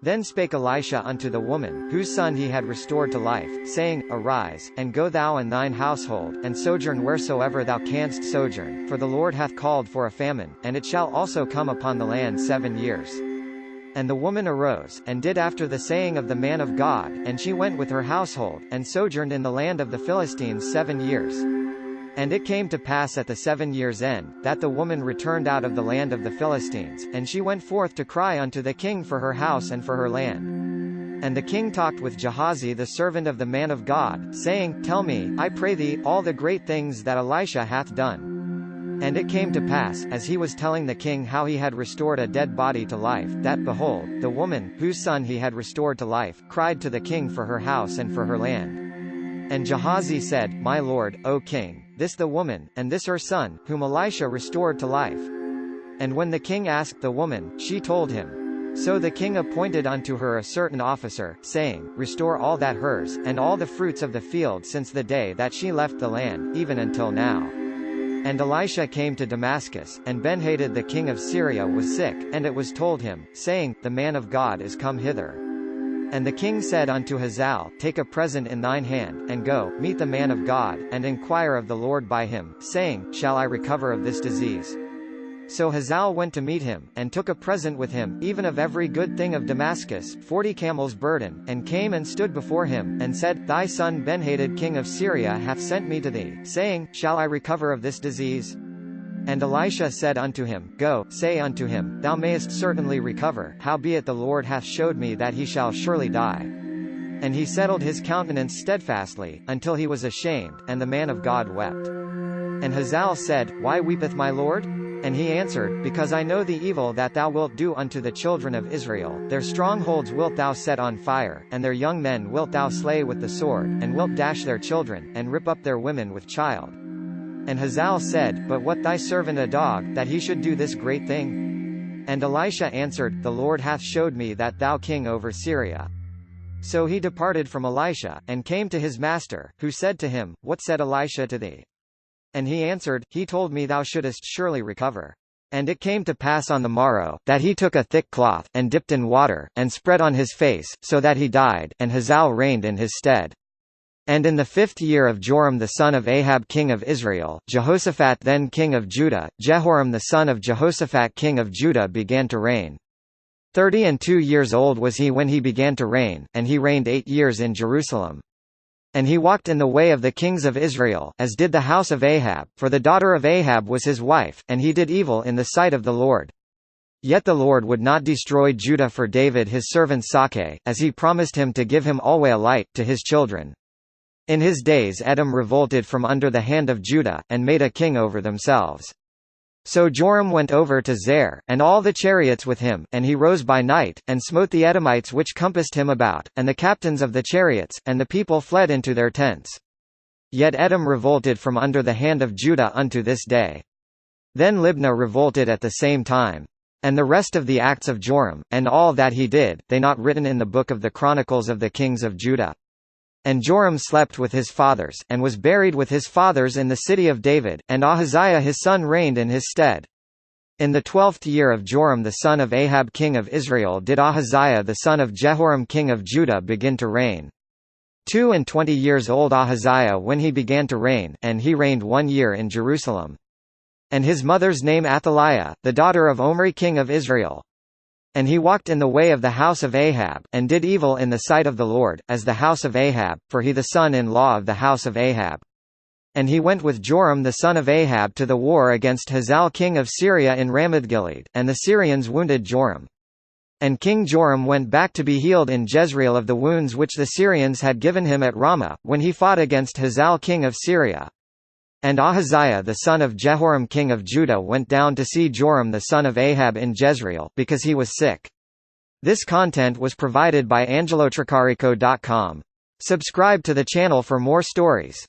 Then spake Elisha unto the woman, whose son he had restored to life, saying, Arise, and go thou and thine household, and sojourn wheresoever thou canst sojourn, for the Lord hath called for a famine, and it shall also come upon the land 7 years. And the woman arose, and did after the saying of the man of God, and she went with her household, and sojourned in the land of the Philistines 7 years. And it came to pass at the 7 years' end, that the woman returned out of the land of the Philistines, and she went forth to cry unto the king for her house and for her land. And the king talked with Gehazi the servant of the man of God, saying, Tell me, I pray thee, all the great things that Elisha hath done. And it came to pass, as he was telling the king how he had restored a dead body to life, that, behold, the woman, whose son he had restored to life, cried to the king for her house and for her land. And Gehazi said, My lord, O king, this the woman, and this her son, whom Elisha restored to life. And when the king asked the woman, she told him. So the king appointed unto her a certain officer, saying, Restore all that hers, and all the fruits of the field since the day that she left the land, even until now. And Elisha came to Damascus, and Benhadad the king of Syria was sick, and it was told him, saying, The man of God is come hither. And the king said unto Hazael, Take a present in thine hand, and go, meet the man of God, and enquire of the Lord by him, saying, Shall I recover of this disease? So Hazael went to meet him, and took a present with him, even of every good thing of Damascus, 40 camels' burden, and came and stood before him, and said, Thy son Benhadad king of Syria hath sent me to thee, saying, Shall I recover of this disease? And Elisha said unto him, Go, say unto him, Thou mayest certainly recover, howbeit the Lord hath shewed me that he shall surely die. And he settled his countenance steadfastly, until he was ashamed, and the man of God wept. And Hazael said, Why weepeth my lord? And he answered, Because I know the evil that thou wilt do unto the children of Israel, their strongholds wilt thou set on fire, and their young men wilt thou slay with the sword, and wilt dash their children, and rip up their women with child. And Hazael said, But what thy servant a dog, that he should do this great thing? And Elisha answered, The Lord hath showed me that thou king over Syria. So he departed from Elisha, and came to his master, who said to him, What said Elisha to thee? And he answered, He told me thou shouldest surely recover. And it came to pass on the morrow, that he took a thick cloth, and dipped in water, and spread on his face, so that he died, and Hazael reigned in his stead. And in the 5th year of Joram the son of Ahab king of Israel, Jehoshaphat then king of Judah, Jehoram the son of Jehoshaphat king of Judah began to reign. 32 years old was he when he began to reign, and he reigned 8 years in Jerusalem. And he walked in the way of the kings of Israel, as did the house of Ahab, for the daughter of Ahab was his wife, and he did evil in the sight of the Lord. Yet the Lord would not destroy Judah for David his servant Sake, as he promised him to give him alway a light to his children. In his days Edom revolted from under the hand of Judah, and made a king over themselves. So Joram went over to Zair, and all the chariots with him, and he rose by night, and smote the Edomites which compassed him about, and the captains of the chariots, and the people fled into their tents. Yet Edom revolted from under the hand of Judah unto this day. Then Libnah revolted at the same time. And the rest of the acts of Joram, and all that he did, they not written in the book of the Chronicles of the kings of Judah. And Joram slept with his fathers, and was buried with his fathers in the city of David, and Ahaziah his son reigned in his stead. In the 12th year of Joram the son of Ahab king of Israel did Ahaziah the son of Jehoram king of Judah begin to reign. 22 years old Ahaziah when he began to reign, and he reigned 1 year in Jerusalem. And his mother's name Athaliah, the daughter of Omri king of Israel. And he walked in the way of the house of Ahab, and did evil in the sight of the Lord, as the house of Ahab, for he the son-in-law of the house of Ahab. And he went with Joram the son of Ahab to the war against Hazael king of Syria in Ramothgilead, and the Syrians wounded Joram. And King Joram went back to be healed in Jezreel of the wounds which the Syrians had given him at Ramah, when he fought against Hazael king of Syria. And Ahaziah the son of Jehoram king of Judah went down to see Joram the son of Ahab in Jezreel, because he was sick. This content was provided by angelotricarico.com. Subscribe to the channel for more stories.